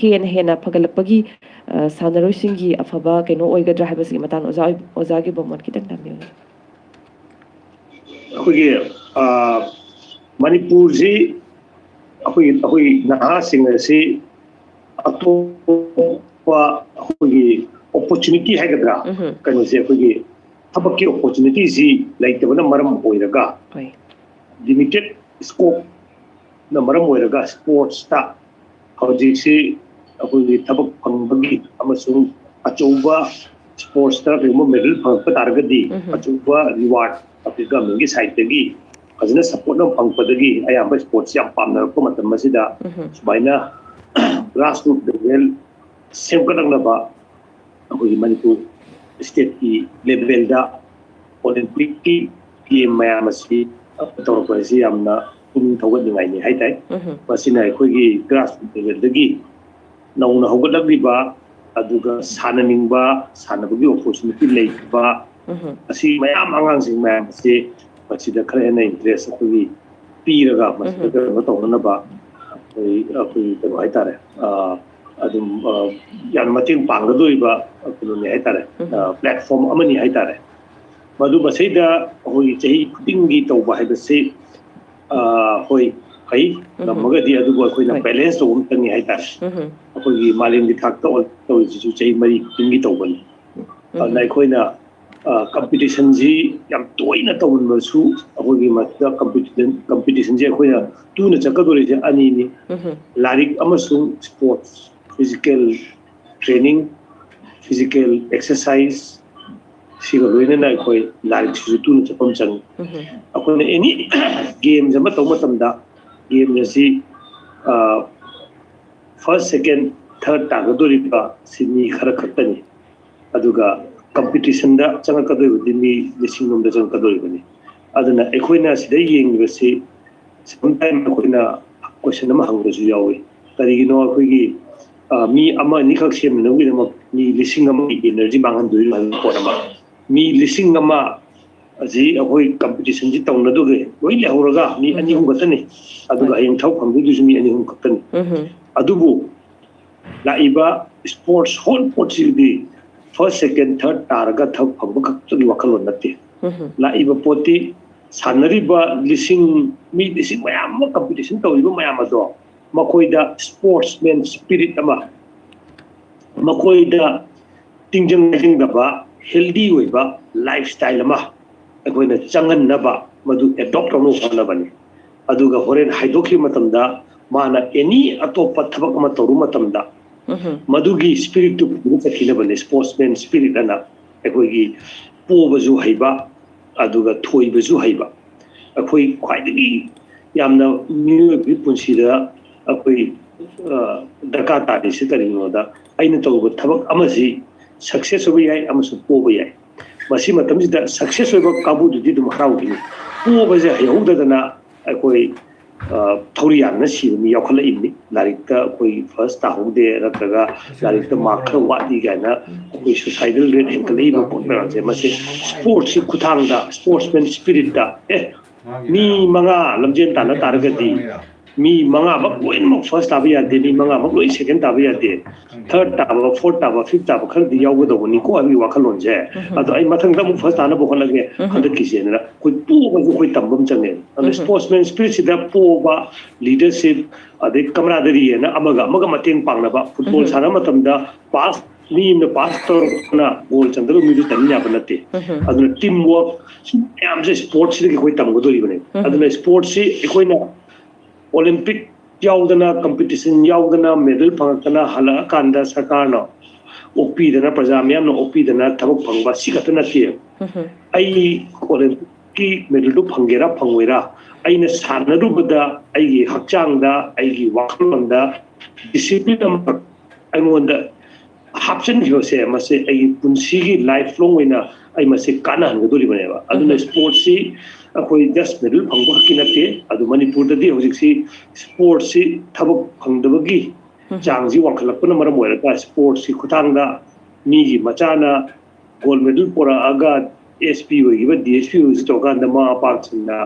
ꯍꯦꯟꯅ ꯐꯒꯠꯂꯛꯄꯒꯤ ꯁꯥꯟꯅꯔꯣꯏꯁꯤꯡꯒꯤ ꯑꯐꯕ ꯀꯩꯅꯣ ꯑꯣꯏꯒꯗ꯭ꯔꯥ ꯍꯥꯏꯕꯁꯤꯒꯤ ꯃꯇꯥꯡꯗ ꯑꯣꯖꯥꯒꯤ ꯃꯣꯠ ꯈꯤꯇꯪ ꯊꯝꯕꯤꯌꯨ. ꯑꯩꯈꯣꯏꯒꯤ ꯃꯅꯤꯄꯨꯔꯁꯤ ꯑꯩꯈꯣꯏꯒꯤ ꯅꯍꯥꯁꯤꯡ ꯑꯁꯤ ꯑꯇꯣꯞꯄ ꯑꯩꯈꯣꯏꯒꯤ ꯑꯣꯄꯣꯔꯆꯨꯅꯤꯇꯤ ꯍꯥꯏꯒꯗ꯭ꯔꯥ ꯀꯩꯅꯣꯁꯦ ꯑꯩꯈꯣꯏꯒꯤ ꯊꯕꯛꯀꯤ ꯑꯣꯄꯣꯔꯆꯨꯅꯤꯇꯤꯁꯤ ꯂꯩꯇꯕꯅ ꯃꯔꯝ ꯑꯣꯏꯔꯒ ꯂꯤꯃꯤꯇꯦꯠ ꯁ꯭ꯀꯣꯞꯅ ꯃꯔꯝ ꯑꯣꯏꯔꯒ ꯁ꯭ꯄꯣꯔꯠꯁꯇ ꯍꯧꯖꯤꯛꯁꯤ ꯑꯩꯈꯣꯏꯒꯤ ꯊꯕꯛ ꯐꯪꯕꯒꯤ ꯑꯃꯁꯨꯡ ꯑꯆꯧꯕ ꯁ꯭ꯄꯣꯔꯠꯁꯇ ꯀꯩꯒꯨꯝꯕ ꯃꯦꯗꯜ ꯐꯪꯉꯛꯄ ꯇꯥꯔꯒꯗꯤ ꯑꯆꯧꯕ ꯔꯤꯋꯥꯔꯗ ꯒꯚꯔꯟꯃꯦꯟꯠꯒꯤ ꯁꯥꯏꯠꯇꯒꯤ ꯐꯖꯅ ꯁꯄꯣꯔꯠ ꯑꯃ ꯐꯪꯉꯛꯄꯗꯒꯤ ꯑꯌꯥꯝꯕ ꯁ꯭ꯄꯣꯔꯠꯁ ꯌꯥꯝ ꯄꯥꯝꯅꯔꯛꯄ ꯃꯇꯝ ꯑꯁꯤꯗ ꯁꯨꯃꯥꯏꯅ ꯒ꯭ꯔꯥꯁꯔꯨꯠ ꯂꯦꯚꯦꯜ ꯁꯦꯝꯒꯠꯂꯛꯅꯕ ꯑꯩꯈꯣꯏꯒꯤ ꯃꯅꯤꯄꯨꯔ ꯁ꯭ꯇꯦꯠꯀꯤ ꯂꯦꯚꯦꯜꯗ ꯑꯣꯂꯦꯝꯄꯤꯛꯀꯤ ꯒꯦꯝ ꯃꯌꯥꯝ ꯑꯁꯤ ꯇꯧꯔꯛꯄ ꯑꯁꯤ ꯌꯥꯝꯅ ꯄꯨꯛꯅꯤꯡ ꯊꯧꯒꯠꯅꯤꯡꯉꯥꯏꯅꯤ ꯍꯥꯏꯇꯥꯏ. ꯃꯁꯤꯅ ꯑꯩꯈꯣꯏꯒꯤ ꯒ꯭ꯔꯥꯁꯔꯨꯠ ꯂꯦꯚꯦꯜꯗꯒꯤ ꯅꯧꯅ ꯍꯧꯒꯠꯂꯛꯂꯤꯕ ꯑꯗꯨꯒ ꯁꯥꯟꯅꯅꯤꯡꯕ ꯁꯥꯟꯅꯕꯒꯤ ꯑꯣꯄꯣꯔꯆꯨꯅꯤꯇꯤ ꯂꯩꯇꯕ ꯑꯁꯤ ꯃꯌꯥꯝ ꯑꯉꯥꯡꯁꯤꯡ ꯃꯌꯥꯝ ꯑꯁꯤ ꯃꯁꯤꯗ ꯈꯔ ꯍꯦꯟꯅ ꯏꯟꯇꯔꯦꯁ ꯑꯩꯈꯣꯏꯒꯤ ꯄꯤꯔꯒ ꯃꯁꯤꯗ ꯀꯩꯅꯣ ꯇꯧꯅꯅꯕ ꯑꯩꯈꯣꯏ ꯀꯩꯅꯣ ꯍꯥꯏꯇꯥꯔꯦ ꯑꯗꯨꯝ ꯌꯥꯝꯅ ꯃꯇꯦꯡ ꯄꯥꯡꯒꯗꯣꯔꯤꯕ ꯀꯩꯅꯣꯅꯤ ꯍꯥꯏꯇꯥꯔꯦ ꯄ꯭ꯂꯦꯠꯐꯣꯝ ꯑꯃꯅꯤ ꯍꯥꯏꯇꯥꯔꯦ. ꯃꯗꯨ ꯃꯁꯤꯗ ꯑꯩꯈꯣꯏꯒꯤ ꯆꯍꯤ ꯈꯨꯗꯤꯡꯒꯤ ꯇꯧꯕ ꯍꯥꯏꯕꯁꯤ ꯍꯣꯏ ꯐꯩ ꯉꯝꯃꯒꯗꯤ ꯑꯗꯨꯕꯨ ꯑꯩꯈꯣꯏꯅ ꯕꯦꯂꯦꯟꯁ ꯇꯧꯕ ꯑꯃ ꯆꯪꯉꯤ ꯍꯥꯏꯇꯥꯔꯦ. ꯑꯩꯈꯣꯏꯒꯤ ꯃꯥꯂꯦꯝꯒꯤ ꯊꯥꯛꯇ ꯇꯧꯔꯤꯁꯤꯁꯨ ꯆꯍꯤ 4 ꯈꯨꯗꯤꯡꯒꯤ ꯇꯧꯕꯅꯤ. ꯑꯗꯨꯅ ꯑꯩꯈꯣꯏꯅ ꯀꯝꯄꯤꯇꯤꯁꯟꯁꯤ ꯌꯥꯝ ꯇꯣꯏꯅ ꯇꯧꯍꯟꯕꯁꯨ ꯑꯩꯈꯣꯏꯒꯤ ꯃꯁꯤꯗ ꯀꯝꯄꯤꯇꯤꯁꯟꯁꯤ ꯑꯩꯈꯣꯏꯅ ꯇꯨꯅ ꯆꯠꯀꯗꯧꯔꯤꯁꯦ ꯑꯅꯤꯅꯤ. ꯂꯥꯏꯔꯤꯛ ꯑꯃꯁꯨꯡ sports physical training physical exercise ꯁꯤꯒ ꯂꯣꯏꯅꯅ ꯑꯩꯈꯣꯏ ꯂꯥꯏꯔꯤꯛꯁꯤꯁꯨ ꯇꯨꯅ ꯆꯠꯄ ꯑꯃ ꯆꯪꯉꯤ. ꯑꯩꯈꯣꯏꯅ ꯑꯦꯅꯤ ꯒꯦꯝꯁ ꯑꯃ ꯇꯧꯕ ꯃꯇꯝꯗ ꯒꯦꯝ ꯑꯁꯤ ꯐꯥꯔꯁ ꯁꯦꯀꯦꯟ ꯊꯥꯔꯠ ꯇꯥꯒꯗꯧꯔꯤꯕ ꯁꯤ ꯃꯤ ꯈꯔ ꯈꯛꯇꯅꯤ. ꯑꯗꯨꯒ ꯀꯝꯄꯤꯇꯤꯁꯟꯗ ꯆꯪꯉꯛꯀꯗꯧꯔꯤꯕꯗꯤ ꯃꯤ 1,000 ꯆꯪꯉꯛꯀꯗꯧꯔꯤꯕꯅꯤ. ꯑꯗꯨꯅ ꯑꯩꯈꯣꯏꯅ ꯁꯤꯗ ꯌꯦꯡꯂꯤꯕꯁꯤ ꯁꯝꯇꯥꯏꯝ ꯑꯩꯈꯣꯏꯅ ꯀꯣꯏꯁꯟ ꯑꯃ ꯍꯪꯕꯁꯨ ꯌꯥꯎꯏ. ꯀꯔꯤꯒꯤꯅꯣ ꯑꯩꯈꯣꯏꯒꯤ ꯃꯤ ꯑꯃ ꯑꯅꯤꯈꯛ ꯁꯦꯝꯅꯕꯒꯤꯗꯃꯛ ꯃꯤ 1,000 ꯏꯅꯔꯖꯤ ꯃꯥꯡꯍꯟꯗꯣꯏꯅꯣ ꯍꯥꯏꯕ ꯄꯣꯠ ꯑꯃ. ꯃꯤ 1,000 ꯑꯁꯤ ꯑꯩꯈꯣꯏ ꯀꯝꯄꯤꯇꯤꯁꯟꯁꯤ ꯇꯧꯅꯗꯧꯒꯤ ꯂꯣꯏ ꯂꯩꯍꯧꯔꯒ ꯃꯤ 2-3 ꯈꯛꯇꯅꯤ. ꯑꯗꯨꯒ ꯍꯌꯦꯡ ꯊꯕꯛ ꯐꯪꯗꯣꯏꯗꯨꯁꯨ ꯃꯤ 2-3 ꯈꯛꯇꯅꯤ. ꯑꯗꯨꯕꯨ ꯂꯥꯛꯏꯕ ꯁ꯭ꯄꯣꯔꯠꯁ ꯍꯣꯜ ꯄꯣꯠꯁꯤꯗꯤ ꯐꯥꯔꯁ ꯁꯦꯀꯦꯟ ꯊꯥꯔꯠ ꯇꯥꯔꯒ ꯊꯕꯛ ꯐꯪꯕ ꯈꯛꯇꯒꯤ ꯋꯥꯈꯜꯂꯣꯟ ꯅꯠꯇꯦ. ꯂꯥꯛꯏꯕ ꯄꯣꯠꯇꯤ ꯁꯥꯟꯅꯔꯤꯕ ꯃꯤ 1,000 ꯃꯌꯥꯝ ꯑꯃ ꯀꯝꯄꯤꯇꯤꯁꯟ ꯇꯧꯔꯤꯕ ꯃꯌꯥꯝ ꯑꯗꯣ ꯃꯈꯣꯏꯗ ꯁ꯭ꯄꯣꯔꯠꯁꯃꯦꯟ ꯁ꯭ꯄꯤꯔꯤꯠ ꯑꯃ ꯃꯈꯣꯏꯗ ꯇꯤꯡꯖꯪ ꯍꯩꯖꯪꯗꯕ ꯍꯦꯜꯗꯤ ꯑꯣꯏꯕ ꯂꯥꯏꯐ ꯁ꯭ꯇꯥꯏꯜ ꯑꯃ ꯑꯩꯈꯣꯏꯅ ꯆꯪꯍꯟꯅꯕ ꯃꯗꯨ ꯑꯦꯗꯣꯞ ꯇꯧꯅꯕ ꯍꯣꯠꯅꯕꯅꯤ. ꯑꯗꯨꯒ ꯍꯣꯔꯦꯟ ꯍꯥꯏꯗꯣꯛꯈꯤꯕ ꯃꯇꯝꯗ ꯃꯥꯅ ꯑꯦꯅꯤ ꯑꯇꯣꯞꯄ ꯊꯕꯛ ꯑꯃ ꯇꯧꯔꯨ ꯃꯇꯝꯗ ꯃꯗꯨꯒꯤ ꯁ꯭ꯄꯤꯔꯤꯠꯇꯨ ꯄꯨꯗꯨꯅ ꯆꯠꯈꯤꯅꯕꯅꯤ. ꯁ꯭ꯄꯣꯔꯠꯁꯃꯦꯟ ꯁ꯭ꯄꯤꯔꯤꯠ ꯑꯅ ꯑꯩꯈꯣꯏꯒꯤ ꯄꯣꯕꯁꯨ ꯍꯩꯕ ꯑꯗꯨꯒ ꯊꯣꯏꯕꯁꯨ ꯍꯩꯕ. ꯑꯩꯈꯣꯏ ꯈ꯭ꯋꯥꯏꯗꯒꯤ ꯌꯥꯝꯅ ꯃꯤꯑꯣꯏꯕꯒꯤ ꯄꯨꯟꯁꯤꯗ ꯑꯩꯈꯣꯏ ꯗꯔꯀꯥꯔ ꯇꯥꯔꯤꯁꯤ ꯀꯔꯤꯒꯤꯅꯣꯗ ꯑꯩꯅ ꯇꯧꯕ ꯊꯕꯛ ꯑꯃꯁꯤ ꯁꯛꯁꯦꯁ ꯑꯣꯏꯕ ꯌꯥꯏ ꯑꯃꯁꯨꯡ ꯄꯣꯕ ꯌꯥꯏ. ꯃꯁꯤ ꯃꯇꯝꯁꯤꯗ ꯁꯛꯁꯦꯁ ꯑꯣꯏꯕ ꯀꯥꯡꯕꯨꯗꯨꯗꯤ ꯑꯗꯨꯝ ꯍꯔꯥꯎꯈꯤꯅꯤ. ꯄꯣꯕꯁꯦ ꯍꯩꯍꯧꯗꯗꯅ ꯑꯩꯈꯣꯏ ꯊꯧꯔꯤ ꯌꯥꯟꯗꯅ ꯁꯤꯕ ꯃꯤ ꯌꯥꯎꯈꯠꯂꯛꯏꯕꯅꯤ. ꯂꯥꯏꯔꯤꯛꯇ ꯑꯩꯈꯣꯏ ꯐꯥꯔꯁ ꯇꯥꯍꯧꯗꯦ ꯅꯠꯇ꯭ꯔꯒ ꯂꯥꯏꯔꯤꯛꯇ ꯃꯥꯔꯛ ꯈꯔ ꯋꯥꯠꯂꯤ ꯀꯥꯏꯅ ꯑꯩꯈꯣꯏ ꯁꯨꯁꯥꯏꯗꯜ ꯔꯦꯠ ꯍꯦꯟꯒꯠꯂꯛꯏꯕ ꯄꯣꯠ ꯃꯌꯥꯝꯁꯦ ꯃꯁꯤ ꯁ꯭ꯄꯣꯔꯠꯁꯤ ꯈꯨꯠꯊꯥꯡꯗ ꯁ꯭ꯄꯣꯔꯠꯁꯃꯦꯟ ꯁ꯭ꯄꯤꯔꯤꯠꯇ ꯃꯤ 5 ꯂꯝꯖꯦꯟ ꯇꯥꯟꯅ ꯇꯥꯔꯒꯗꯤ ꯃꯤ 5ꯃꯛ ꯂꯣꯏꯅꯃꯛ ꯐꯥꯔꯁ ꯇꯥꯕ ꯌꯥꯗꯦ. ꯃꯤ 5ꯃꯛ ꯂꯣꯏ ꯁꯦꯀꯦꯟ ꯇꯥꯕ ꯌꯥꯗꯦ. ꯊꯥꯔꯠ ꯇꯥꯕ ꯐꯣꯔꯠ ꯇꯥꯕ ꯐꯤꯐ ꯇꯥꯕ ꯈꯔꯗꯤ ꯌꯥꯎꯒꯗꯧꯕꯅꯤꯀꯣ ꯍꯥꯏꯕꯒꯤ ꯋꯥꯈꯜꯂꯣꯟꯁꯦ. ꯑꯗꯣ ꯑꯩ ꯃꯊꯪꯗ ꯑꯃꯨꯛ ꯐꯥꯔꯁ ꯇꯥꯅꯕ ꯍꯣꯠꯅꯒꯦ ꯍꯟꯗꯛꯀꯤꯁꯦꯅ ꯑꯩꯈꯣꯏ ꯄꯣꯕꯁꯨ ꯑꯩꯈꯣꯏ ꯇꯝꯕ ꯑꯃ ꯆꯪꯉꯦ. ꯑꯗꯨꯅ ꯁ꯭ꯄꯣꯔꯠꯁꯃꯦꯟ ꯁ꯭ꯄꯤꯔꯤꯠꯁꯤꯗ ꯄꯣꯕ ꯂꯤꯗꯔꯁꯤꯞ ꯑꯗꯩ ꯀꯃꯔꯥꯗꯔꯤꯅ ꯑꯃꯒ ꯃꯇꯦꯡ ꯄꯥꯡꯅꯕ. ꯐꯨꯠꯕꯣꯜ ꯁꯥꯟꯅꯕ ꯃꯇꯝꯗ ꯃꯤ ꯑꯃꯅ ꯄꯥꯁ ꯇꯧꯔꯛꯄꯅ ꯒꯣꯜ ꯆꯟꯗꯕ ꯃꯤꯗꯨ ꯆꯟꯕ ꯌꯥꯕ ꯅꯠꯇꯦ. ꯑꯗꯨꯅ ꯇꯤꯝ ꯋꯥꯔꯛ ꯃꯌꯥꯝꯁꯦ ꯁ꯭ꯄꯣꯔꯠꯁꯤꯗꯒꯤ ꯑꯩꯈꯣꯏ ꯇꯝꯒꯗꯧꯔꯤꯕꯅꯤ. ꯑꯗꯨꯅ ꯁ꯭ꯄꯣꯔꯠꯁꯤ ꯑꯩꯈꯣꯏꯅ ꯑꯣꯂꯦꯝꯄꯤꯛ ꯌꯥꯎꯗꯅ ꯀꯝꯄꯤꯇꯤꯁꯟ ꯌꯥꯎꯗꯅ ꯃꯦꯗꯜ ꯐꯪꯉꯛꯇꯅ ꯍꯜꯂꯛꯑꯀꯥꯟꯗ ꯁꯔꯀꯥꯔꯅ ꯑꯣꯛꯄꯤꯗꯅ प्रजा ꯃꯌꯥꯝꯅ ꯑꯣꯛꯄꯤꯗꯅ ꯊꯕꯛ ꯐꯪꯕ ꯁꯤ ꯈꯛꯇ ꯅꯠꯇꯦ. ꯑꯩ ꯑꯣꯂꯦꯝꯄꯤꯛꯀꯤ ꯃꯦꯗꯜꯗꯨ ꯐꯪꯒꯦꯔꯥ ꯐꯪꯉꯣꯏꯔꯥ ꯑꯩꯅ ꯁꯥꯟꯅꯔꯨꯕꯗ ꯑꯩꯒꯤ ꯍꯛꯆꯥꯡꯗ ꯑꯩꯒꯤ ꯋꯥꯈꯜꯂꯣꯟꯗ ꯗꯤꯁꯤꯄ꯭ꯂꯤꯟ ꯑꯃ ꯑꯩꯉꯣꯟꯗ ꯍꯥꯞꯆꯤꯟꯈꯤꯕꯁꯦ ꯃꯁꯤ ꯑꯩꯒꯤ ꯄꯨꯟꯁꯤꯒꯤ ꯂꯥꯏꯐ ꯂꯣꯡ ꯑꯣꯏꯅ ꯑꯩ ꯃꯁꯤ ꯀꯥꯟꯅꯍꯟꯒꯗꯧꯔꯤꯕꯅꯦꯕ. ꯑꯗꯨꯅ ꯁ꯭ꯄꯣꯔꯠꯁꯤ ꯑꯩꯈꯣꯏ ꯖꯁ ꯃꯦꯗꯜ ꯐꯪꯕ ꯈꯛꯀꯤ ꯅꯠꯇꯦ. ꯑꯗꯨ ꯃꯅꯤꯄꯨꯔꯗꯗꯤ ꯍꯧꯖꯤꯛꯁꯤ ꯁ꯭ꯄꯣꯔꯠꯁꯤ ꯊꯕꯛ ꯐꯪꯗꯕꯒꯤ ꯆꯥꯡꯁꯤ ꯋꯥꯡꯈꯠꯂꯛꯄꯅ ꯃꯔꯝ ꯑꯣꯏꯔꯒ ꯁ꯭ꯄꯣꯔꯠꯁꯤ ꯈꯨꯠꯊꯥꯡꯗ ꯃꯤꯒꯤ ꯃꯆꯥꯅ ꯒꯣꯜ ꯃꯦꯗꯜ ꯄꯣꯔꯛꯑꯒ SP ꯑꯣꯏꯈꯤꯕ DSP ꯑꯣꯏꯒꯤ ꯇꯧꯔꯀꯥꯟꯗ ꯃꯃꯥ ꯃꯄꯥꯁꯤꯡꯅ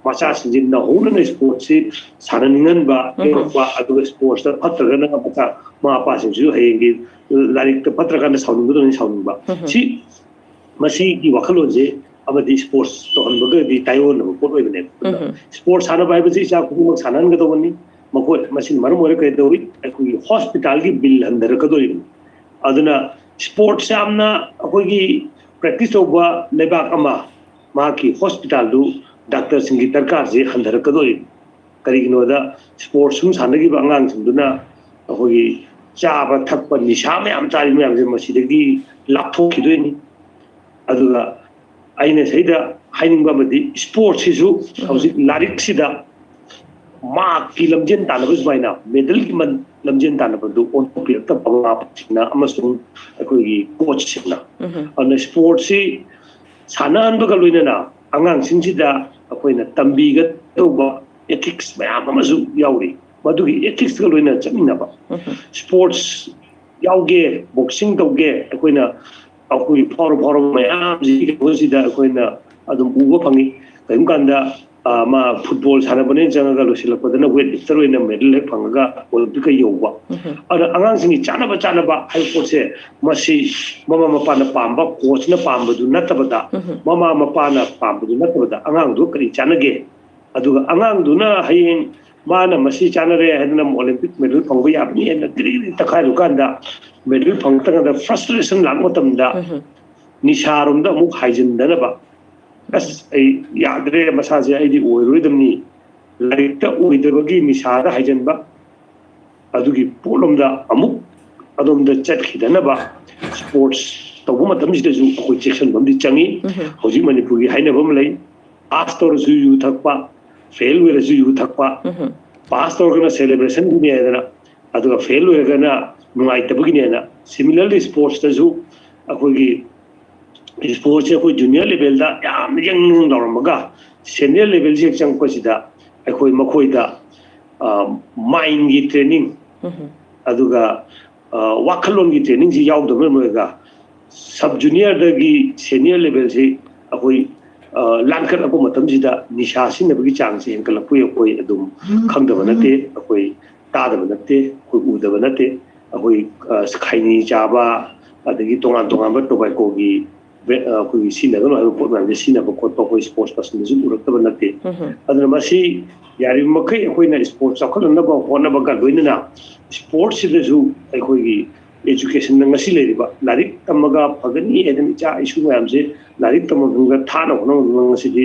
ꯃꯆꯥꯁꯤꯡꯁꯤ ꯅꯧꯍꯧꯅꯅ ꯁ꯭ꯄꯣꯔꯠꯁꯤ ꯁꯥꯟꯅꯅꯤꯡꯍꯟꯕ ꯌꯧꯔꯛꯄ ꯑꯗꯨꯒ ꯁ꯭ꯄꯣꯔꯠꯁꯇ ꯐꯠꯇ꯭ꯔꯒꯅ ꯃꯃꯥ ꯃꯄꯥꯁꯤꯡꯁꯤꯁꯨ ꯍꯌꯦꯡꯒꯤ ꯂꯥꯏꯔꯤꯛꯇ ꯐꯠꯇ꯭ꯔꯀꯥꯟꯗ ꯁꯥꯎꯅꯤꯡꯒꯗꯧꯅꯤ ꯁꯥꯎꯅꯤꯡꯕ ꯁꯤ ꯃꯁꯤꯒꯤ ꯋꯥꯈꯜꯂꯣꯟꯁꯦ ꯑꯃꯗꯤ ꯁ꯭ꯄꯣꯔꯠꯁ ꯇꯧꯍꯟꯕꯒꯗꯤ ꯇꯥꯏꯑꯣꯟꯅꯕ ꯄꯣꯠ ꯑꯣꯏꯕꯅꯦꯕ ꯁ꯭ꯄꯣꯔꯠꯁ ꯁꯥꯟꯅꯕ ꯍꯥꯏꯕꯁꯤ ꯏꯆꯥ ꯈꯨꯗꯤꯡꯃꯛ ꯁꯥꯟꯅꯍꯟꯒꯗꯧꯕꯅꯤ ꯃꯁꯤꯅ ꯃꯔꯝ ꯑꯣꯏꯔꯒ ꯀꯩꯗꯧꯏ ꯑꯩꯈꯣꯏꯒꯤ ꯍꯣꯁꯄꯤꯇꯥꯜꯒꯤ ꯕꯤꯜ ꯍꯟꯊꯔꯛꯀꯗꯧꯔꯤꯕꯅꯤ ꯑꯗꯨꯅ ꯁ꯭ꯄꯣꯔꯠꯁ ꯌꯥꯝꯅ ꯑꯩꯈꯣꯏꯒꯤ ꯄ꯭ꯔꯦꯛꯇꯤꯁ ꯇꯧꯕ ꯂꯩꯕꯥꯛ ꯑꯃ ꯃꯍꯥꯛꯀꯤ ꯍꯣꯁꯄꯤꯇꯥꯜꯗꯨ ꯗꯥꯛꯇꯔꯁꯤꯡꯒꯤ ꯗꯔꯀꯥꯔꯁꯤ ꯍꯟꯊꯔꯛꯀꯗꯧꯔꯤꯕꯅꯤ ꯀꯔꯤꯒꯤꯅꯣꯗ ꯁ꯭ꯄꯣꯔꯠꯁ ꯁꯨꯝ ꯁꯥꯟꯅꯈꯤꯕ ꯑꯉꯥꯡꯁꯤꯡꯗꯨꯅ ꯑꯩꯈꯣꯏꯒꯤ ꯆꯥꯕ ꯊꯛꯄ ꯅꯤꯁꯥ ꯃꯌꯥꯝ ꯆꯥꯔꯤꯕ ꯃꯌꯥꯝꯁꯦ ꯃꯁꯤꯗꯒꯤ ꯂꯥꯞꯊꯣꯛꯈꯤꯗꯣꯏꯅꯤ ꯑꯗꯨꯒ ꯑꯩꯅ ꯁꯤꯗ ꯍꯥꯏꯅꯤꯡꯕ ꯑꯃꯗꯤ ꯁ꯭ꯄꯣꯔꯠꯁꯤꯁꯨ ꯍꯧꯖꯤꯛ ꯂꯥꯏꯔꯤꯛꯁꯤꯗ ꯃꯥꯔꯛꯀꯤ ꯂꯝꯖꯦꯟ ꯇꯥꯟꯅꯕ ꯁꯨꯃꯥꯏꯅ ꯃꯦꯗꯜꯒꯤ ꯂꯝꯖꯦꯟ ꯇꯥꯟꯅꯕꯗꯨ ꯑꯣꯟꯊꯣꯛꯄꯤꯔꯛꯇꯕ ꯃꯃꯥ ꯃꯄꯥꯁꯤꯡꯅ ꯑꯃꯁꯨꯡ ꯑꯩꯈꯣꯏꯒꯤ ꯀꯣꯆꯁꯤꯡꯅ ꯑꯗꯨꯅ ꯁ꯭ꯄꯣꯔꯠꯁꯤ ꯁꯥꯟꯅꯍꯟꯕꯒ ꯂꯣꯏꯅꯅ ꯑꯉꯥꯡꯁꯤꯡꯁꯤꯗ ꯑꯩꯈꯣꯏꯅ ꯇꯝꯕꯤꯒꯗꯧꯕ ethics ꯃꯌꯥꯝ ꯑꯃꯁꯨ ꯌꯥꯎꯔꯤ ꯃꯗꯨꯒꯤ ethicsꯒ ꯂꯣꯏꯅꯅ ꯆꯠꯃꯤꯟꯅꯕ ꯁ꯭ꯄꯣꯔꯠꯁ ꯌꯥꯎꯒꯦ ꯕꯣꯛꯁꯤꯡ ꯇꯧꯒꯦ ꯑꯩꯈꯣꯏꯅ ꯑꯩꯈꯣꯏꯒꯤ ꯐꯥꯎꯔꯕ ꯃꯌꯥꯝꯁꯤꯗ ꯑꯩꯈꯣꯏꯅ ꯑꯗꯨꯝ ꯎꯕ ꯐꯪꯉꯤ ꯀꯔꯤꯒꯨꯝꯕ ꯀꯥꯟꯗ ꯃꯥ ꯐꯨꯠꯕꯣꯜ ꯁꯥꯟꯅꯕꯅꯦ ꯆꯪꯉꯒ ꯂꯣꯏꯁꯤꯜꯂꯛꯄꯗꯅ ꯋꯦꯠ ꯂꯤꯐꯇꯔ ꯑꯣꯏꯅ ꯃꯦꯗꯜ ꯍꯦꯛ ꯐꯪꯉꯒ ꯑꯣꯂꯤꯝꯄꯤꯛꯀ ꯌꯧꯕ ꯑꯗꯨꯅ ꯑꯉꯥꯡꯁꯤꯡꯒꯤ ꯆꯥꯅꯕ ꯍꯥꯏꯕ ꯄꯣꯠꯁꯦ ꯃꯁꯤ ꯃꯃꯥ ꯃꯄꯥꯅ ꯄꯥꯝꯕ ꯀꯣꯆꯅ ꯄꯥꯝꯕꯗꯨ ꯅꯠꯇꯕꯗ ꯃꯃꯥ ꯃꯄꯥꯅ ꯄꯥꯝꯕꯗꯨ ꯅꯠꯇꯕꯗ ꯑꯉꯥꯡꯗꯨ ꯀꯔꯤ ꯆꯥꯅꯒꯦ ꯑꯗꯨꯒ ꯑꯉꯥꯡꯗꯨꯅ ꯍꯌꯦꯡ ꯃꯥꯅ ꯃꯁꯤ ꯆꯥꯅꯔꯦ ꯍꯥꯏꯗꯅ ꯑꯣꯂꯤꯝꯄꯤꯛ ꯃꯦꯗꯜ ꯐꯪꯕ ꯌꯥꯕꯅꯤ ꯍꯥꯏꯅ ꯀꯔꯤ ꯇꯛꯈꯥꯏꯔꯨꯀꯥꯟꯗ ꯃꯦꯗꯜ ꯐꯪꯉꯛꯇ꯭ꯔꯀꯥꯟꯗ ꯐ꯭ꯔꯁꯇ꯭ꯔꯦꯁꯟ ꯂꯥꯛꯄ ꯃꯇꯝꯗ ꯅꯤꯁꯥꯔꯣꯝꯗ ꯑꯃꯨꯛ ꯍꯥꯏꯖꯤꯟꯗꯅꯕ ꯑꯁ ꯑꯩ ꯌꯥꯗ꯭ꯔꯦ ꯃꯁꯥꯁꯦ ꯑꯩꯗꯤ ꯑꯣꯏꯔꯣꯏꯗꯕꯅꯤ ꯂꯥꯏꯔꯤꯛꯇ ꯑꯣꯏꯗꯕꯒꯤ ꯅꯤꯁꯥꯗ ꯍꯥꯏꯖꯤꯟꯕ ꯑꯗꯨꯒꯤ ꯄꯣꯠꯂꯣꯝꯗ ꯑꯃꯨꯛ ꯑꯗꯣꯝꯗ ꯆꯠꯈꯤꯗꯅꯕ ꯁ꯭ꯄꯣꯔꯠꯁ ꯇꯧꯕ ꯃꯇꯝꯁꯤꯗꯁꯨ ꯑꯩꯈꯣꯏ ꯆꯦꯛꯁꯤꯟꯕ ꯑꯃꯗꯤ ꯆꯪꯉꯤ ꯍꯧꯖꯤꯛ ꯃꯅꯤꯄꯨꯔꯒꯤ ꯍꯥꯏꯅꯕ ꯑꯃ ꯂꯩ ꯄꯥꯁ ꯇꯧꯔꯁꯨ ꯌꯨ ꯊꯛꯄ ꯐꯦꯜ ꯑꯣꯏꯔꯁꯨ ꯌꯨ ꯊꯛꯄ ꯄꯥꯁ ꯇꯧꯔꯒꯅ ꯁꯦꯂꯦꯕ꯭ꯔꯦꯁꯟꯒꯤꯅꯤ ꯍꯥꯏꯗꯅ ꯑꯗꯨꯒ ꯐꯦꯜ ꯑꯣꯏꯔꯒꯅ ꯅꯨꯡꯉꯥꯏꯇꯕꯒꯤꯅꯤ ꯍꯥꯏꯅ ꯁꯤꯃꯤꯂꯔꯂꯤ ꯁ꯭ꯄꯣꯔꯠꯁꯇꯁꯨ ꯑꯩꯈꯣꯏꯒꯤ ꯁ꯭ꯄꯣꯔꯠꯁꯦ ꯑꯩꯈꯣꯏ ꯖꯨꯅꯤꯌꯔ ꯂꯦꯚꯦꯜꯗ ꯌꯥꯝꯅ ꯌꯪ ꯂꯥꯎꯔꯝꯃꯒ ꯁꯦꯅꯤꯌꯔ ꯂꯦꯚꯦꯜꯁꯤ ꯍꯦꯛ ꯆꯪꯉꯛꯄꯁꯤꯗ ꯑꯩꯈꯣꯏ ꯃꯈꯣꯏꯗ ꯃꯥꯏꯟꯒꯤ ꯇ꯭ꯔꯦꯅꯤꯡ ꯑꯗꯨꯒ ꯋꯥꯈꯜꯂꯣꯟꯒꯤ ꯇ꯭ꯔꯦꯅꯤꯡꯁꯤ ꯌꯥꯎꯗꯕꯅ ꯑꯣꯏꯔꯒ ꯁꯕ ꯖꯨꯅꯤꯌꯔꯗꯒꯤ ꯁꯦꯅꯤꯌꯔ ꯂꯦꯚꯦꯜꯁꯤ ꯑꯩꯈꯣꯏ ꯂꯥꯟꯈꯠꯂꯛꯄ ꯃꯇꯝꯁꯤꯗ ꯅꯤꯁꯥ ꯁꯤꯖꯤꯟꯅꯕꯒꯤ ꯆꯥꯡꯁꯤ ꯍꯦꯟꯒꯠꯂꯛꯄ ꯑꯩꯈꯣꯏ ꯑꯗꯨꯝ ꯈꯪꯗꯕ ꯅꯠꯇꯦ ꯑꯩꯈꯣꯏ ꯇꯥꯗꯕ ꯅꯠꯇꯦ ꯑꯩꯈꯣꯏ ꯎꯗꯕ ꯅꯠꯇꯦ ꯑꯩꯈꯣꯏ ꯈꯩꯅꯤ ꯆꯥꯕ ꯑꯗꯒꯤ ꯇꯣꯉꯥꯟ ꯇꯣꯉꯥꯟꯕ ꯇꯣꯕꯥꯏꯀꯣꯒꯤ ꯑꯩꯈꯣꯏꯒꯤ ꯁꯤꯖꯤꯟꯅꯒꯅꯨ ꯍꯥꯏꯕ ꯄꯣꯠ ꯃꯌꯥꯝꯁꯦ ꯁꯤꯖꯤꯟꯅꯕ ꯈꯣꯠꯄ ꯑꯩꯈꯣꯏ ꯁ꯭ꯄꯣꯔꯠꯁ ꯄꯔꯁꯟꯗꯁꯨ ꯎꯔꯛꯇꯕ ꯅꯠꯇꯦ ꯑꯗꯨꯅ ꯃꯁꯤ ꯌꯥꯔꯤꯕ ꯃꯈꯩ ꯑꯩꯈꯣꯏꯅ ꯁ꯭ꯄꯣꯔꯠꯁ ꯆꯥꯎꯈꯠꯍꯟꯅꯕ ꯍꯣꯠꯅꯕꯒ ꯂꯣꯏꯅꯅ ꯁ꯭ꯄꯣꯔꯠꯁꯤꯗꯁꯨ ꯑꯩꯈꯣꯏꯒꯤ एजुकेशन ngasi लेरिबा लारिक तमगा फगनी एदन इचा इशू मैमसे लारिक तमगा थाना होना ngasi di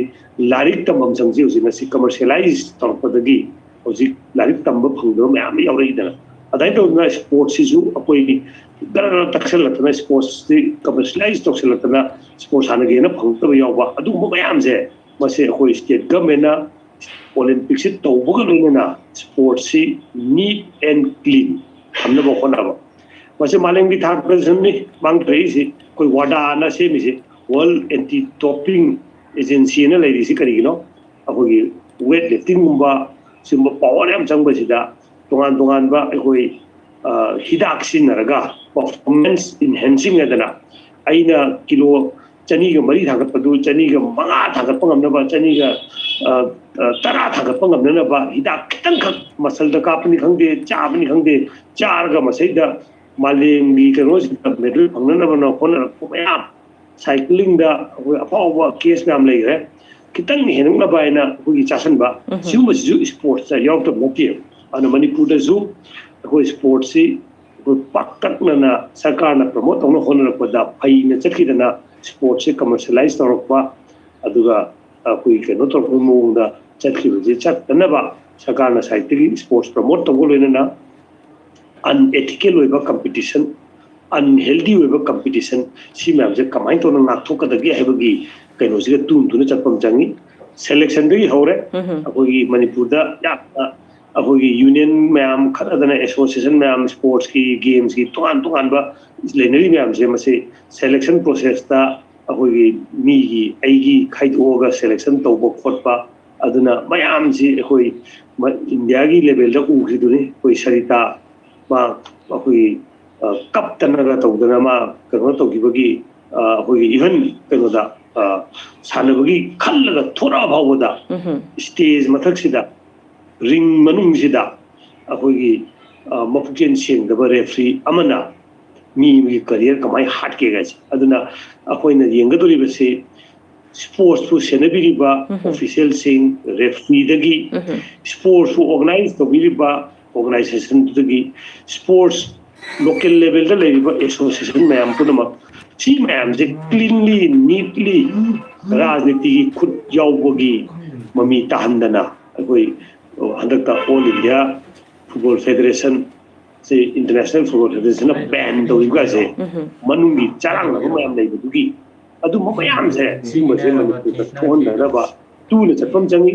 लारिक तमम संगजी उसी ngasi कमर्शियलाइज तौरपदगी उसी लारिक तमब फंगदो मैम यावरैदना अदाय तौना स्पोर्ट्स सिजु अकोई गरर तक्सलतना स्पोर्ट्स दि कमर्शियलाइज तौसलतना स्पोर्ट्स हानगेना फंगतब यावबा अदु मैमसे मसे अकोई स्टेट गवर्नमेंट ओलंपिक से तौबगा लोइना स्पोर्ट्स सि नीट एंड क्लीन हमनबो होनाबा मसे मालेंगी थाक प्रदर्शननी मांग रही सी कोई वाडा ना से मिसे वर्ल्ड एंटी डोपिंग एजेंसी ने लेरिसी करिगिनो अखोगी वेट लिफ्टिंग गुंबा सिंबा पावर याम चंगबसिदा तोंगान तोंगान बा अखोई हिदाक सिनरगा परफॉर्मेंस इनहेंसिंग एदना आइना किलो चनी ग मरी थागत पदु चनी ग मंगा थागत पंगमनबा चनी ग तरा थागत पंगमनबा हिदाक खितंग खक मसल द कापनी खंगदे चाबनी खंगदे चार ग मसैदा मालेंगी करोज मेडल फंगनबनो कोनरपो मैम साइक्लिंग दा अखोई अफावबा केस मैम लेरे खितंग हेनंगनबा आइना अखोई चासनबा सिगुमसिजु स्पोर्ट्स दा यावतब नति अन मणिपुर दजु अखोई स्पोर्ट्स सि पाकटना सरकारना प्रमोट तौना होनरपदा फैना चखिदना स्पोर्ट्स से कमर्शियलाइज तौरपा अदुगा अखोई केनो तौरपो मोंदा चखिबजे चतनबा सरकारना साइडगी स्पोर्ट्स प्रमोट तौगो लोइना अनएथिकल होइबा कंपटीशन अनहेल्दी होइबा कंपटीशन सी मैम से कमाई तो नाथोकदगी हैबगी कैनोसिगे तुन तुन चपम चंगी सिलेक्शन दगी हौरे अखोगी मणिपुर दा या अखोगी यूनियन मैम खदना एसोसिएशन मैम स्पोर्ट्स की गेम्स की तोन तोन बा लेनरी मैम से मसे सिलेक्शन प्रोसेस दा अखोगी मीगी आईगी खाइदोगा सिलेक्शन तौबो खोटपा अदुना मैम से अखोई इंडिया की लेवल दा उखिदुनी कोई सरिता मा अखोई कप तनगा तौदना मा कनो तौगिबगी अखोई इवन कनोदा ꯁꯥꯟꯅꯕꯒꯤ ꯈꯜꯂꯒ ꯊꯣꯔꯛꯑ ꯐꯥꯎꯕꯗ ꯁ꯭ꯇꯦꯖ ꯃꯊꯛꯁꯤꯗ ꯔꯤꯡ ꯃꯅꯨꯡꯁꯤꯗ ꯑꯩꯈꯣꯏꯒꯤ ꯃꯄꯨꯛꯆꯦꯜ ꯁꯦꯡꯗꯕ ꯔꯦꯐ꯭ꯔꯤ ꯑꯃꯅ ꯃꯤ ꯑꯃꯒꯤ ꯀꯔꯤꯌꯔ ꯀꯃꯥꯏꯅ ꯍꯥꯠꯀꯦ ꯒꯥꯏꯁꯦ ꯑꯗꯨꯅ ꯑꯩꯈꯣꯏꯅ ꯌꯦꯡꯒꯗꯧꯔꯤꯕꯁꯤ ꯁ꯭ꯄꯣꯔꯠꯁꯄꯨ ꯁꯦꯟꯅꯕꯤꯔꯤꯕ ꯑꯣꯐꯤꯁꯤꯌꯦꯜꯁꯤꯡ ꯔꯦꯐ꯭ꯔꯤꯗꯒꯤ ꯁ꯭ꯄꯣꯔꯠꯁꯄꯨ ꯑꯣꯔꯒꯅꯥꯏꯖ ꯇꯧꯕꯤꯔꯤꯕ ꯑꯣꯔꯒꯅꯥꯏꯖꯦꯁꯟꯗꯨꯗꯒꯤ ꯁ꯭ꯄꯣꯔꯠꯁ ꯂꯣꯀꯦꯜ ꯂꯦꯚꯦꯜꯗ ꯂꯩꯔꯤꯕ ꯑꯦꯁꯣꯁꯤꯌꯦꯁꯟ ꯃꯌꯥꯝ ꯄꯨꯝꯅꯃꯛ ꯁꯤ ꯃꯌꯥꯝꯁꯦ ꯀ꯭ꯂꯤꯟꯂꯤ ꯅꯤꯠꯂꯤ ꯔꯥꯖꯅꯤꯇꯤꯒꯤ ꯈꯨꯠ ꯌꯥꯎꯕꯒꯤ ꯃꯃꯤ ꯇꯥꯍꯟꯗꯅ ꯑꯩꯈꯣꯏ ꯍꯟꯗꯛꯇ ꯑꯣꯜ ꯏꯟꯗꯤꯌꯥ ꯐꯨꯠꯕꯣꯜ ꯐꯦꯗꯔꯦꯁꯟ ꯁꯤ ꯏꯟꯇꯔꯅꯦꯁꯅꯦꯜ ꯐꯨꯠꯕꯣꯜ ꯐꯦꯗꯔꯦꯁꯟꯅ ꯕꯦꯟ ꯇꯧꯔꯤꯕꯒꯁꯦ ꯃꯅꯨꯡꯒꯤ ꯆꯔꯥꯡꯅꯕ ꯃꯌꯥꯝ ꯂꯩꯕꯗꯨꯒꯤ ꯑꯗꯨꯝꯕ ꯃꯌꯥꯝꯁꯦ ꯁꯤꯒꯨꯝꯕꯁꯦ ꯃꯅꯤꯄꯨꯔꯗ ꯊꯣꯛꯍꯟꯗꯅꯕ ꯇꯨꯅ ꯆꯠꯄ ꯑꯃ ꯆꯪꯉꯤ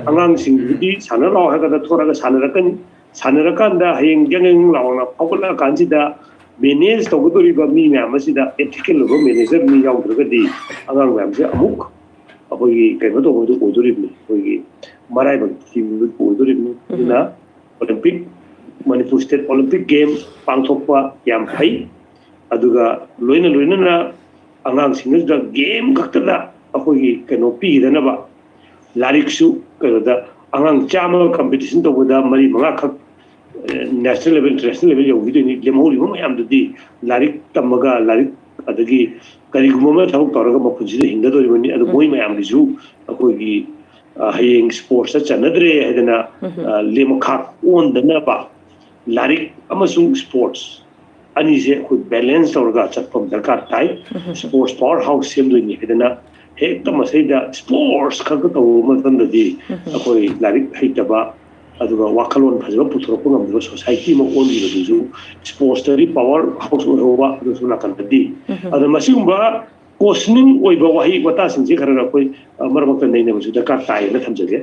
ꯑꯉꯥꯡꯁꯤꯡꯗꯨꯗꯤ ꯁꯥꯟꯅꯔꯣ ꯍꯥꯏꯔꯒꯗ ꯊꯣꯔꯒ ꯁꯥꯟꯅꯔꯛꯀꯅꯤ ꯁꯥꯟꯅꯔꯀꯥꯟꯗ ꯍꯌꯦꯡ ꯌꯪ ꯂꯥꯎꯅ ꯐꯥꯎꯒꯠꯂꯛꯑꯀꯥꯟꯁꯤꯗ ꯃꯦꯅꯦꯖ ꯇꯧꯒꯗꯧꯔꯤꯕ ꯃꯤ ꯃꯌꯥꯝ ꯑꯁꯤꯗ ꯑꯦꯊꯤꯀꯦꯜ ꯑꯣꯏꯕ ꯃꯦꯅꯦꯖꯔ ꯃꯤ ꯌꯥꯎꯗ꯭ꯔꯒꯗꯤ ꯑꯉꯥꯡ ꯃꯌꯥꯝꯁꯦ ꯑꯃꯨꯛ ꯑꯩꯈꯣꯏꯒꯤ ꯀꯩꯅꯣ ꯇꯧꯕꯗꯨ ꯑꯣꯏꯗꯣꯔꯤꯕꯅꯤ ꯑꯩꯈꯣꯏꯒꯤ ꯃꯔꯥꯏꯕꯛ ꯊꯤꯕꯗꯨ ꯑꯣꯏꯗꯣꯔꯤꯕꯅꯤ ꯑꯗꯨꯅ Olympic Manipur state Olympic game ꯄꯥꯡꯊꯣꯛꯄ ꯌꯥꯝ ꯐꯩ ꯑꯗꯨꯒ ꯂꯣꯏꯅꯅ ꯑꯉꯥꯡꯁꯤꯡꯗꯨꯗ ꯒꯦꯝ ꯈꯛꯇꯗ ꯑꯩꯈꯣꯏꯒꯤ ꯀꯩꯅꯣ ꯄꯤꯒꯗꯅꯕ ꯂꯥꯏꯔꯤꯛꯁꯨ ꯀꯩꯅꯣꯗ ꯑꯉꯥꯡ 100 ꯀꯝꯄꯤꯇꯤꯁꯟ ꯇꯧꯕꯗ 4-5 ꯅꯦꯁꯅꯦꯜ ꯂꯦꯚꯦꯜ ꯏꯟꯇꯔꯅꯦꯁꯅꯦꯜ ꯂꯦꯚꯦꯜ ꯌꯧꯈꯤꯗꯣꯏꯅꯤ ꯂꯦꯝꯍꯧꯔꯤꯕ ꯃꯌꯥꯝꯗꯨꯗꯤ ꯂꯥꯏꯔꯤꯛ ꯇꯝꯃꯒ ꯂꯥꯏꯔꯤꯛ ꯑꯗꯒꯤ ꯀꯔꯤꯒꯨꯝꯕ ꯑꯃ ꯊꯕꯛ ꯇꯧꯔꯒ ꯃꯄꯨꯟꯁꯤꯗ ꯍꯤꯡꯒꯗꯧꯔꯤꯕꯅꯤ ꯑꯗꯨ ꯃꯣꯏ ꯃꯌꯥꯝꯒꯤꯁꯨ ꯑꯩꯈꯣꯏꯒꯤ ꯍꯌꯦꯡ ꯁ꯭ꯄꯣꯔꯠꯁꯇ ꯆꯠꯅꯗ꯭ꯔꯦ ꯍꯥꯏꯗꯅ ꯂꯦꯝꯃꯈꯥꯛ ꯑꯣꯟꯗꯅꯕ ꯂꯥꯏꯔꯤꯛ ꯑꯃꯁꯨꯡ ꯁ꯭ꯄꯣꯔꯠꯁ ꯑꯅꯤꯁꯦ ꯑꯩꯈꯣꯏ ꯕꯦꯂꯦꯟꯁ ꯇꯧꯔꯒ ꯆꯠꯄ ꯗꯔꯀꯥꯔ ꯇꯥꯏ ꯁ꯭ꯄꯣꯔꯠꯁ ꯄꯥꯋꯔ ꯍꯥꯎꯁ ꯁꯦꯝꯗꯣꯏꯅꯤ ꯍꯥꯏꯗꯅ ꯍꯦꯛꯇ ꯃꯁꯤꯗ ꯁ꯭ꯄꯣꯔꯠꯁ ꯈꯛꯇ ꯇꯧꯕ ꯃꯇꯝꯗꯗꯤ ꯑꯩꯈꯣꯏ ꯂꯥꯏꯔꯤꯛ ꯍꯩꯇꯕ ꯑꯗꯨꯒ ꯋꯥꯈꯜꯂꯣꯟ ꯐꯖꯕ ꯄꯨꯊꯣꯔꯛꯄ ꯉꯝꯗꯕ ꯁꯣꯁꯥꯏꯇꯤ ꯑꯃ ꯑꯣꯟꯈꯤꯕꯗꯨꯁꯨ ꯁ꯭ꯄꯣꯔꯠꯁꯇꯗꯤ ꯄꯥꯋꯔ ꯍꯥꯎꯁ ꯑꯣꯏꯍꯧꯕ ꯑꯗꯨꯁꯨ ꯅꯥꯀꯟꯗꯗꯤ ꯑꯗꯨ ꯃꯁꯤꯒꯨꯝꯕ ꯀꯣꯁꯅꯤꯡ ꯑꯣꯏꯕ ꯋꯥꯍꯩ ꯋꯥꯇꯥꯁꯤꯡꯁꯦ ꯈꯔ ꯑꯩꯈꯣꯏ ꯃꯔꯛ ꯃꯔꯛꯇ ꯅꯩꯅꯕꯁꯨ ꯗꯔꯀꯥꯔ ꯇꯥꯏꯌꯦꯅ ꯊꯝꯖꯒꯦ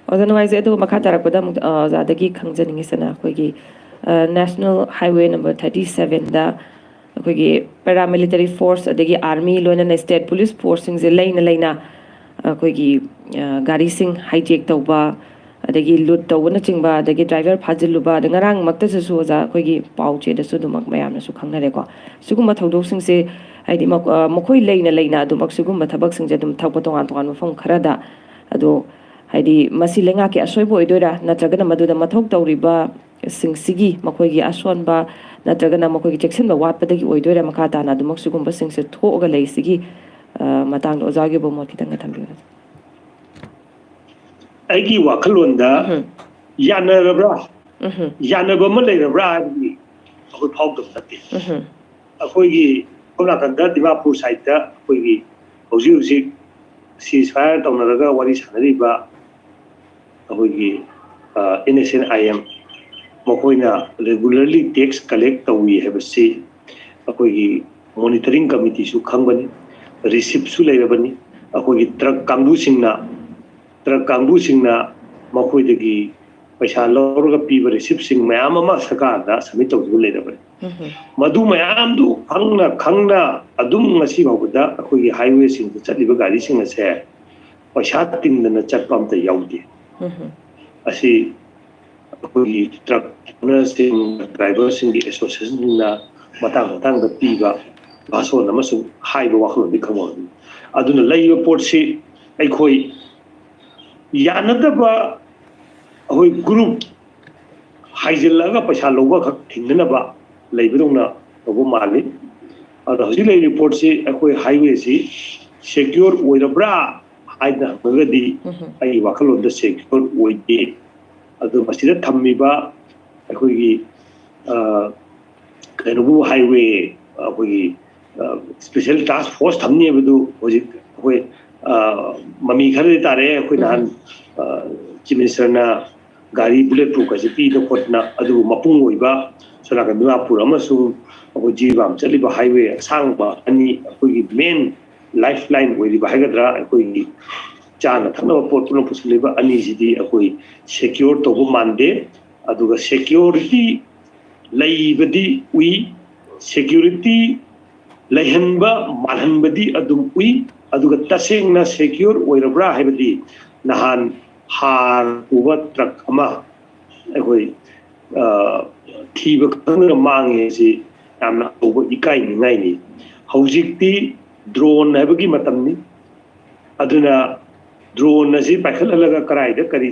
ꯑꯣꯖꯥ ꯅꯨꯡꯉꯥꯏꯖꯩ ꯑꯗꯨꯒ ꯃꯈꯥ ꯇꯥꯔꯛꯄꯗ ꯑꯃꯨꯛ ꯑꯣꯖꯥꯗꯒꯤ ꯈꯪꯖꯅꯤꯡꯉꯤꯁꯤꯅ ꯑꯩꯈꯣꯏꯒꯤ ꯅꯦꯁꯅꯦꯜ ꯍꯥꯏꯋꯦ ꯅꯝꯕꯔ 37ꯗ ꯑꯩꯈꯣꯏꯒꯤ ꯄꯦꯔꯥꯃꯤꯂꯤꯇꯔꯤ ꯐꯣꯔꯁ ꯑꯗꯒꯤ ꯑꯥꯔꯃꯤ ꯂꯣꯏꯅꯅ ꯁ꯭ꯇꯦꯠ ꯄꯨꯂꯤꯁ ꯐꯣꯔꯁꯁꯤꯡꯁꯦ ꯂꯩꯅ ꯑꯩꯈꯣꯏꯒꯤ ꯒꯥꯔꯤꯁꯤꯡ ꯍꯥꯏꯖꯦꯛ ꯇꯧꯕ ꯑꯗꯒꯤ ꯂꯨꯠ ꯇꯧꯕꯅꯆꯤꯡꯕ ꯑꯗꯒꯤ ꯗ꯭ꯔꯥꯏꯚꯔ ꯐꯥꯖꯤꯜꯂꯨꯕ ꯑꯗ ꯉꯔꯥꯡꯃꯛꯇꯁꯨ ꯑꯣꯖꯥ ꯑꯩꯈꯣꯏꯒꯤ ꯄꯥꯎ ꯆꯦꯗꯁꯨ ꯑꯗꯨꯃꯛ ꯃꯌꯥꯝꯅꯁꯨ ꯈꯪꯅꯔꯦꯀꯣ ꯁꯤꯒꯨꯝꯕ ꯊꯧꯗꯣꯛꯁꯤꯡꯁꯦ ꯍꯥꯏꯗꯤ ꯃꯈꯣꯏ ꯂꯩꯅ ꯑꯗꯨꯃꯛ ꯁꯤꯒꯨꯝꯕ ꯊꯕꯛꯁꯤꯡꯁꯦ ꯑꯗꯨꯝ ꯊꯣꯛꯄ ꯇꯣꯉꯥꯟ ꯃꯐꯝ ꯈꯔꯗ ꯑꯗꯣ ꯍꯥꯏꯗꯤ ꯃꯁꯤ ꯂꯩꯉꯥꯛꯀꯤ ꯑꯁꯣꯏꯕ ꯑꯣꯏꯗꯣꯏꯔꯥ ꯅꯠꯇ꯭ꯔꯒꯅ ꯃꯗꯨꯗ ꯃꯊꯧ ꯇꯧꯔꯤꯕ ꯁꯤꯡꯁꯤꯒꯤ ꯃꯈꯣꯏꯒꯤ ꯑꯁꯣꯟꯕ ꯅꯠꯇ꯭ꯔꯒꯅ ꯃꯈꯣꯏꯒꯤ ꯆꯦꯛꯁꯤꯟꯕ ꯋꯥꯠꯄꯗꯒꯤ ꯑꯣꯏꯗꯣꯏꯔꯥ ꯃꯈꯥ ꯇꯥꯅ ꯑꯗꯨꯃꯛ ꯁꯤꯒꯨꯝꯕꯁꯤꯡꯁꯦ ꯊꯣꯛꯑꯒ ꯂꯩꯁꯤꯒꯤ ꯃꯇꯥꯡꯗ ꯑꯣꯖꯥꯒꯤ ꯑꯣꯏꯕ ꯃꯣꯠ ꯈꯤꯇꯪꯒ ꯊꯝꯕꯤꯌꯨ ꯑꯩꯒꯤ ꯋꯥꯈꯜꯂꯣꯟꯗ ꯌꯥꯅꯔꯕ꯭ꯔꯥ ꯌꯥꯅꯕ ꯑꯃ ꯂꯩꯔꯕ꯭ꯔꯥ ꯍꯥꯏꯕꯗꯤ ꯑꯩꯈꯣꯏ ꯐꯥꯎꯗꯕ ꯅꯠꯇꯦ ꯑꯩꯈꯣꯏꯒꯤ ꯁꯣꯝ ꯅꯥꯀꯟꯗ ꯗꯤꯃꯥꯄꯨꯔ ꯁꯥꯏꯠꯇ ꯑꯩꯈꯣꯏꯒꯤ ꯍꯧꯖꯤꯛ ꯁꯤꯖ ꯐꯥꯌꯔ ꯇꯧꯅꯔꯒ ꯋꯥꯔꯤ ꯁꯥꯟꯅꯔꯤꯕ ꯑꯩꯈꯣꯏꯒꯤ NSNIM ꯃꯈꯣꯏꯅ ꯔꯦꯒꯨꯂꯔꯂꯤ ꯇꯦꯛꯁ ꯀꯂꯦꯛ ꯇꯧꯏ ꯍꯥꯏꯕꯁꯤ ꯑꯩꯈꯣꯏꯒꯤ ꯃꯣꯅꯤꯇꯔꯤꯡ ꯀꯃꯤꯇꯤꯁꯨ ꯈꯪꯕꯅꯤ ꯔꯤꯁꯤꯞꯁꯨ ꯂꯩꯔꯕꯅꯤ ꯑꯩꯈꯣꯏꯒꯤ ꯇ꯭ꯔꯛ ꯀꯥꯡꯕꯨꯁꯤꯡꯅ ꯃꯈꯣꯏꯗꯒꯤ ꯄꯩꯁꯥ ꯂꯧꯔꯒ ꯄꯤꯕ ꯔꯤꯁꯤꯞꯁꯤꯡ ꯃꯌꯥꯝ ꯑꯃ ꯁꯔꯀꯥꯔꯗ ꯁꯕꯃꯤꯠ ꯇꯧꯗꯨꯅ ꯂꯩꯔꯕꯅꯤ ꯃꯗꯨ ꯃꯌꯥꯝꯗꯨ ꯈꯪꯅ ꯑꯗꯨꯝ ꯉꯁꯤ ꯐꯥꯎꯕꯗ ꯑꯩꯈꯣꯏꯒꯤ ꯍꯥꯏꯋꯦꯁꯤꯡꯗ ꯆꯠꯂꯤꯕ ꯒꯥꯔꯤꯁꯤꯡ ꯑꯁꯦ ꯄꯩꯁꯥ ꯇꯤꯡꯗꯅ ꯆꯠꯄ ꯑꯝꯇ ꯌꯥꯎꯗꯦ ꯑꯁꯤ ꯑꯩꯈꯣꯏꯒꯤ ꯇ꯭ꯔꯛ ꯑꯣꯅꯔꯁꯤꯡ ꯗ꯭ꯔꯥꯏꯚꯔꯁꯤꯡꯒꯤ ꯑꯦꯁꯣꯁꯤꯌꯦꯁꯟꯁꯤꯡꯅ ꯃꯇꯥꯡꯗ ꯄꯤꯕ ꯚꯥꯁꯣꯟ ꯑꯃꯁꯨꯡ ꯍꯥꯏꯕ ꯋꯥꯈꯜꯂꯣꯟꯗꯤ ꯈꯪꯍꯧꯔꯅꯤ ꯑꯗꯨꯅ ꯂꯩꯔꯤꯕ ꯄꯣꯠꯁꯤ ꯑꯩꯈꯣꯏ ꯌꯥꯅꯗꯕ ꯑꯩꯈꯣই ꯒ꯭ꯔꯨꯞ ꯍꯥꯏꯖꯤꯜꯂꯒ ꯄꯩꯁꯥ ꯂꯧꯕ ꯈꯛ ꯊꯤꯡꯅꯅꯕ ꯂꯩꯕꯗꯧꯅ ꯇꯧꯕ ꯃꯥꯜꯂꯤ ꯑꯗꯣ ꯍꯧꯖꯤꯛ ꯂꯩꯔꯤꯕ ꯄꯣꯠꯁꯤ ꯑꯩꯈꯣꯏ ꯍꯥꯏꯋꯦꯁꯤ ꯁꯦꯀ꯭ꯌꯣꯔ ꯑꯣꯏꯔꯕ꯭ꯔꯥ ꯍꯥꯏꯅ ꯍꯪꯉꯒꯗꯤ ꯑꯩꯒꯤ ꯋꯥꯈꯜꯂꯣꯟꯗ ꯁꯦꯀ꯭ꯌꯣꯔ ꯑꯣꯏꯗꯦ ꯑꯗꯣ ꯃꯁꯤꯗ ꯊꯝꯃꯤꯕ ꯑꯩꯈꯣꯏꯒꯤ ꯀꯩꯅꯣꯕꯨ ꯍꯥꯏꯋꯦ ꯑꯩꯈꯣꯏꯒꯤ ꯁ꯭ꯄꯦꯁꯦꯜ ꯇꯥꯁꯛ ꯐꯣꯔꯁ ꯊꯝꯅꯤ ꯍꯥꯏꯕꯗꯨ ꯍꯧꯖꯤꯛ ꯑꯩꯈꯣꯏ ꯃꯃꯤ ꯈꯔꯗꯤ ꯇꯥꯔꯦ ꯑꯩꯈꯣꯏ ꯅꯍꯥꯟ ꯆꯤꯐ ꯃꯤꯅꯤꯁꯇꯔꯅ ꯒꯥꯔꯤ ꯕꯨꯂꯦꯠ ꯄ꯭ꯔꯨꯐꯀꯁꯦ ꯄꯤꯗꯅ ꯈꯣꯠꯇꯅ ꯑꯗꯨꯕꯨ ꯃꯄꯨꯡ ꯑꯣꯏꯕ ꯁꯣꯅꯥꯀꯟ ꯗꯤꯃꯥꯄꯨꯔ ꯑꯃꯁꯨꯡ ꯑꯩꯈꯣꯏ ꯖꯤꯔꯤꯕꯥꯝ ꯆꯠꯂꯤꯕ ꯍꯥꯏꯋꯦ ꯑꯁꯥꯡꯕ ꯑꯅꯤ ꯑꯩꯈꯣꯏꯒꯤ ꯃꯦꯟ ꯂꯥꯏꯐ ꯂꯥꯏꯟ ꯑꯣꯏꯔꯤꯕ ꯍꯥꯏꯒꯗ꯭ꯔꯥ ꯑꯩꯈꯣꯏꯒꯤ ꯆꯥꯅ ꯊꯛꯅꯕ ꯄꯣꯠ ꯄꯨꯟꯅ ꯄꯨꯁꯤꯜꯂꯤꯕ ꯑꯅꯤꯁꯤꯗꯤ ꯑꯩꯈꯣꯏ ꯁꯦꯀ꯭ꯌꯣꯔ ꯇꯧꯕ ꯃꯥꯟꯗꯦ ꯑꯗꯨꯒ ꯁꯦꯀ꯭ꯌꯣꯔꯤꯇꯤ ꯂꯩꯕꯗꯤ ꯎꯏ ꯁꯦꯀ꯭ꯌꯨꯔꯤꯇꯤ ꯂꯩꯍꯟꯕ ꯃꯥꯜꯍꯟꯕꯗꯤ ꯑꯗꯨꯝ ꯎꯏ ꯑꯗꯨꯒ ꯇꯁꯦꯡꯅ ꯁꯦꯀ꯭ꯌꯣꯔ ꯑꯣꯏꯔꯕ꯭ꯔꯥ ꯍꯥꯏꯕꯗꯤ ꯅꯍꯥꯟ ꯍꯥꯔ ꯄꯨꯕ ꯇ꯭ꯔꯛ ꯑꯃ ꯑꯩꯈꯣꯏ ꯊꯤꯕ ꯈꯪꯗꯅ ꯃꯥꯡꯉꯦ ꯍꯥꯏꯁꯤ ꯌꯥꯝꯅ ꯑꯆꯧꯕ ꯏꯀꯥꯏꯅꯤꯡꯉꯥꯏꯅꯤ ꯍꯧꯖꯤꯛꯇꯤ ड्रोन है बगी मतमनी अदुना ड्रोन असी पाखललगा कराइदा करी